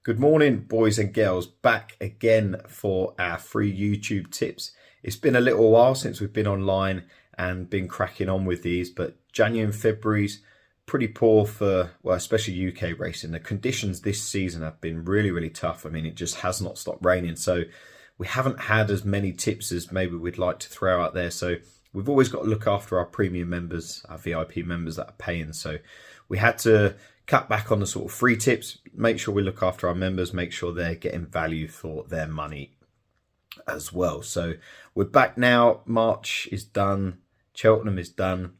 Good morning, boys and girls. Back again for our free YouTube tips. It's been a little while since we've been online and been cracking on with these, but January and February's pretty poor for, well, especially UK racing. The conditions this season have been really tough. I mean, it just has not stopped raining. So we haven't had as many tips as maybe we'd like to throw out there. So we've always got to look after our premium members, our VIP members that are paying. So we had to cut back on the sort of free tips, make sure we look after our members, make sure they're getting value for their money as well. So we're back now. March is done. Cheltenham is done.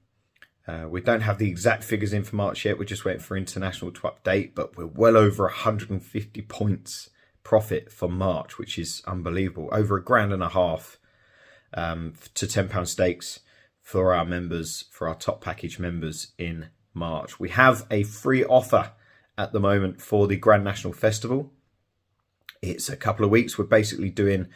We don't have the exact figures in for March yet. We're just waiting for International to update, but we're well over 150 points profit for March, which is unbelievable. Over £1,500 to £10 stakes for our members, for our top package members in March. We have a free offer at the moment for the Grand National Festival. It's a couple of weeks. We're basically doing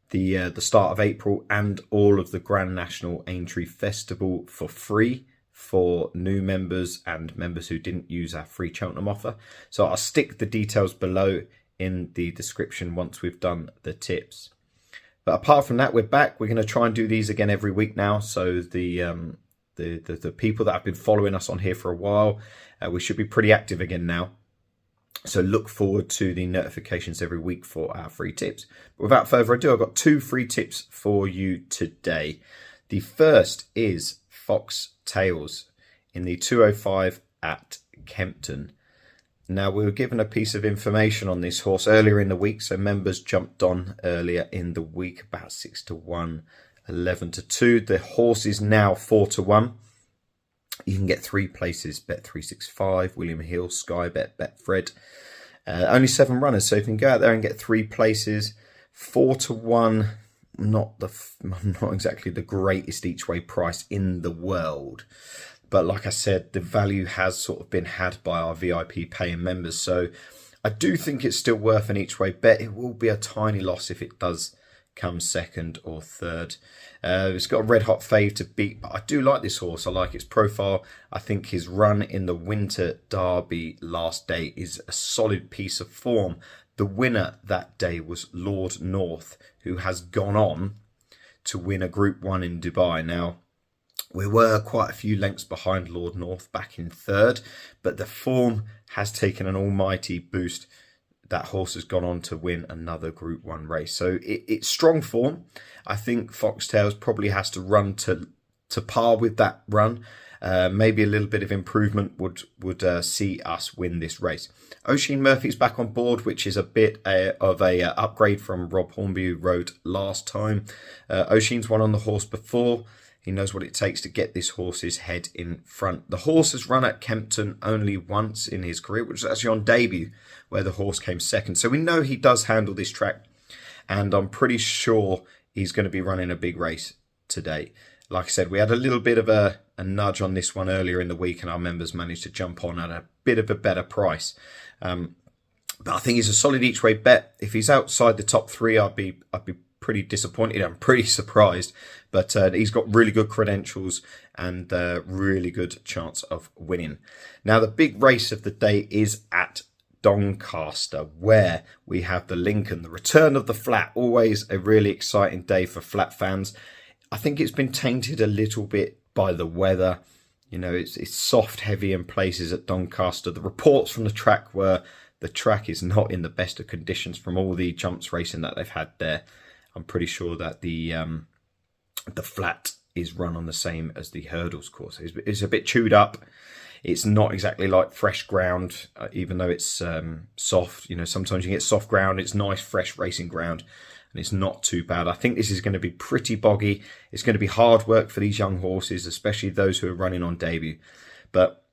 the start of April and all of the Grand National Aintree Festival for free for new members and members who didn't use our free Cheltenham offer. So I'll stick the details below in the description once we've done the tips. But apart from that, we're back. We're going to try and do these again every week now. So the people that have been following us on here for a while, we should be pretty active again now. So look forward to the notifications every week for our free tips. But without further ado, I've got two free tips for you today. The first is Fox Tails in the 205 at Kempton. Now, we were given a piece of information on this horse earlier in the week, so members jumped on earlier in the week, about 6 to 1, 11 to 2. The horse is now 4 to 1. You can get 3 places: Bet365, William Hill, Sky Bet, Betfred. Only 7 runners, so you can go out there and get 3 places. 4 to 1, not exactly the greatest each way price in the world. But like I said, the value has sort of been had by our VIP paying members. So I do think it's still worth an each way bet. It will be a tiny loss if it does come second or third. It's got a red hot fave to beat, but I do like this horse. I like its profile. I think his run in the Winter Derby last day is a solid piece of form. The winner that day was Lord North, who has gone on to win a Group 1 in Dubai. Now, we were quite a few lengths behind Lord North back in third, but the form has taken an almighty boost. That horse has gone on to win another Group 1 race. So it's strong form. I think Foxtails probably has to run to par with that run. Maybe a little bit of improvement would see us win this race. Oisin Murphy's back on board, which is a bit of a upgrade from Rob Hornby, who rode last time. Oisin's won on the horse before. He knows what it takes to get this horse's head in front. The horse has run at Kempton only once in his career, which was actually on debut, where the horse came second. So we know he does handle this track, and I'm pretty sure he's going to be running a big race today. Like I said, we had a little bit of a nudge on this one earlier in the week, and our members managed to jump on at a bit of a better price. But I think he's a solid each way bet. If he's outside the top 3, I'd be pretty disappointed. I'm pretty surprised, but he's got really good credentials and really good chance of winning. Now, the big race of the day is at Doncaster, where we have the Lincoln, the return of the flat. Always a really exciting day for flat fans. I think it's been tainted a little bit by the weather. You know, it's soft, heavy in places at Doncaster. The reports from the track were the track is not in the best of conditions from all the jumps racing that they've had there. I'm pretty sure that the flat is run on the same as the hurdles course. It's a bit chewed up. It's not exactly like fresh ground, even though it's soft. You know, sometimes you get soft ground. It's nice, fresh racing ground, and it's not too bad. I think this is going to be pretty boggy. It's going to be hard work for these young horses, especially those who are running on debut. But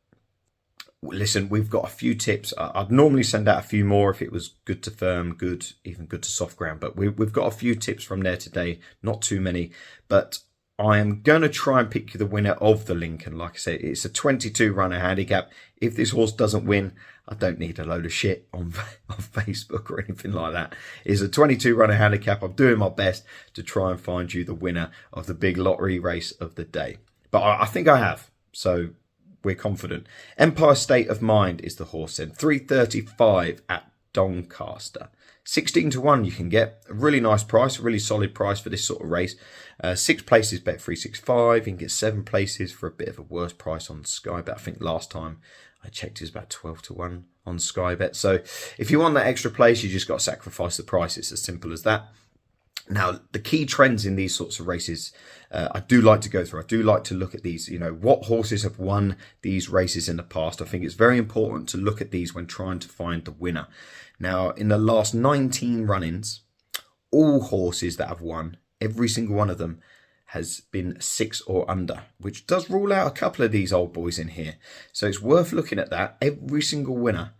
listen, we've got a few tips. I'd normally send out a few more if it was good to firm, good, even good to soft ground. But we've got a few tips from there today, not too many. But I am going to try and pick you the winner of the Lincoln. Like I said, it's a 22 runner handicap. If this horse doesn't win, I don't need a load of shit on Facebook or anything like that. It's a 22 runner handicap. I'm doing my best to try and find you the winner of the big lottery race of the day. But I think I have. So we're confident. Empire State of Mind is the horse in. 3:35 at Doncaster. 16 to 1 you can get. A really nice price, a really solid price for this sort of race. 6 places bet 365. You can get 7 places for a bit of a worse price on Sky Bet. I think last time I checked it was about 12 to 1 on Sky Bet. So if you want that extra place, you just got to sacrifice the price. It's as simple as that. Now, the key trends in these sorts of races, I do like to go through. I do like to look at these, you know, what horses have won these races in the past. I think it's very important to look at these when trying to find the winner. Now, in the last 19 run-ins, all horses that have won, every single one of them has been 6 or under, which does rule out a couple of these old boys in here. So it's worth looking at that. Every single winner,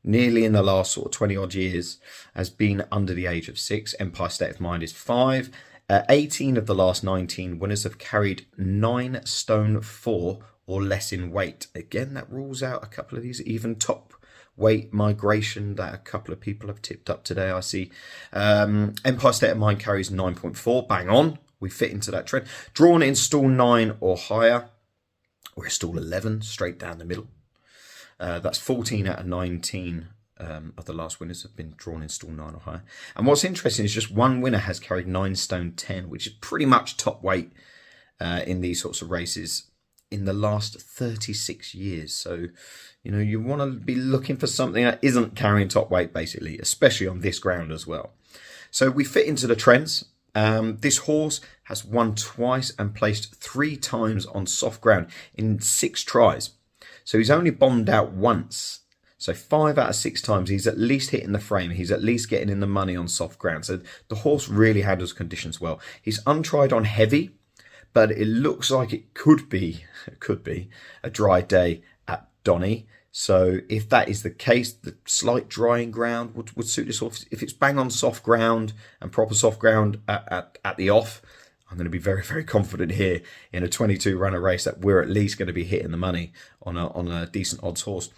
nearly in the last sort of 20 odd years, has been under the age of 6. Empire State of Mind is 5. 18 of the last 19 winners have carried 9 stone 4 or less in weight. Again, that rules out a couple of these, even top weight migration that a couple of people have tipped up today, I see. Empire State of Mind carries 9.4, bang on. We fit into that trend. Drawn in stall 9 or higher. We're stall 11, straight down the middle. That's 14 out of 19 of the last winners have been drawn in stall 9 or higher. And what's interesting is just one winner has carried 9 stone 10, which is pretty much top weight in these sorts of races in the last 36 years. So, you know, you want to be looking for something that isn't carrying top weight, basically, especially on this ground as well. So we fit into the trends. This horse has won twice and placed 3 times on soft ground in 6 tries. So he's only bombed out once. So 5 out of 6 times he's at least hitting the frame. He's at least getting in the money on soft ground. So the horse really handles conditions well. He's untried on heavy, but it looks like it could be a dry day at Donny. So if that is the case, the slight drying ground would suit this horse. If it's bang on soft ground and proper soft ground at the off, I'm going to be very, very confident here in a 22 runner race that we're at least going to be hitting the money on a decent odds horse.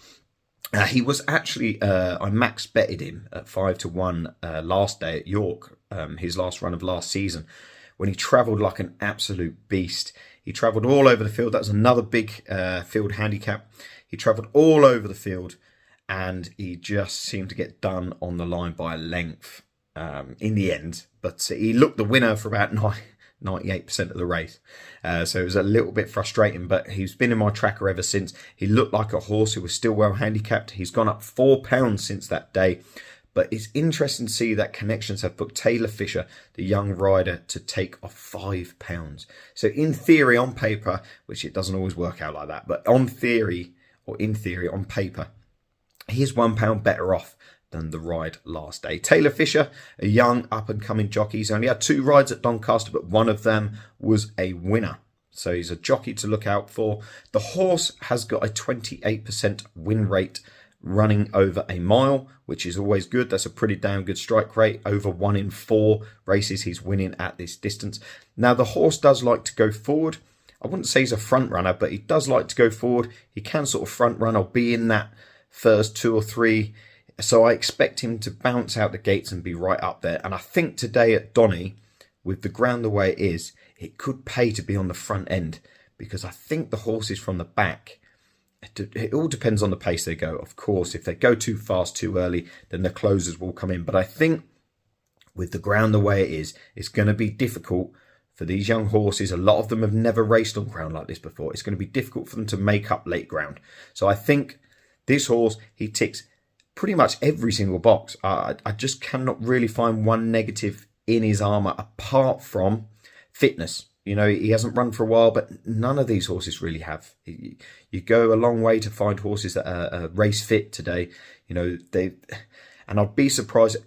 He was actually, I max betted him at 5 to 1 last day at York, his last run of last season, when he travelled like an absolute beast. He travelled all over the field. That was another big field handicap. He travelled all over the field and he just seemed to get done on the line by a length in the end. But he looked the winner for about 98% of the race. So it was a little bit frustrating, but he's been in my tracker ever since. He looked like a horse who was still well handicapped. He's gone up 4 pounds since that day. But it's interesting to see that Connections have booked Taylor Fisher, the young rider, to take off 5 pounds. So in theory, on paper, which it doesn't always work out like that, but on theory, or in theory, on paper, he is £1 better off than the ride last day. Taylor Fisher, a young up-and-coming jockey. He's only had 2 rides at Doncaster, but one of them was a winner. So he's a jockey to look out for. The horse has got a 28% win rate running over a mile, which is always good. That's a pretty damn good strike rate. Over 1 in 4 races he's winning at this distance. Now, the horse does like to go forward. I wouldn't say he's a front runner, but he does like to go forward. He can sort of front run or be in that first 2 or 3. So I expect him to bounce out the gates and be right up there. And I think today at Donny, with the ground the way it is, it could pay to be on the front end, because I think the horses from the back, it all depends on the pace they go. Of course, if they go too fast, too early, then the closers will come in. But I think with the ground the way it is, it's going to be difficult for these young horses. A lot of them have never raced on ground like this before. It's going to be difficult for them to make up late ground. So I think this horse, he ticks pretty much every single box. I just cannot really find one negative in his armour apart from fitness. You know, he hasn't run for a while, but none of these horses really have. You go a long way to find horses that are race fit today. You know, and I'd be surprised.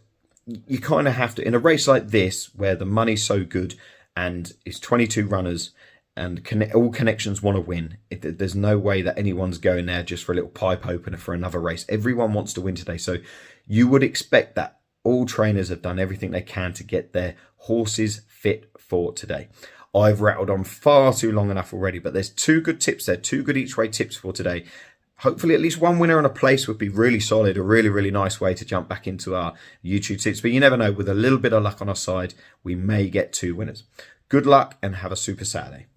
You kind of have to, in a race like this, where the money's so good and it's 22 runners and all Connections want to win. There's no way that anyone's going there just for a little pipe opener for another race. Everyone wants to win today. So you would expect that all trainers have done everything they can to get their horses fit for today. I've rattled on far too long enough already, but there's 2 good tips there, 2 good each way tips for today. Hopefully at least one winner and a place would be really solid, a really, really nice way to jump back into our YouTube tips. But you never know, with a little bit of luck on our side, we may get 2 winners. Good luck and have a super Saturday.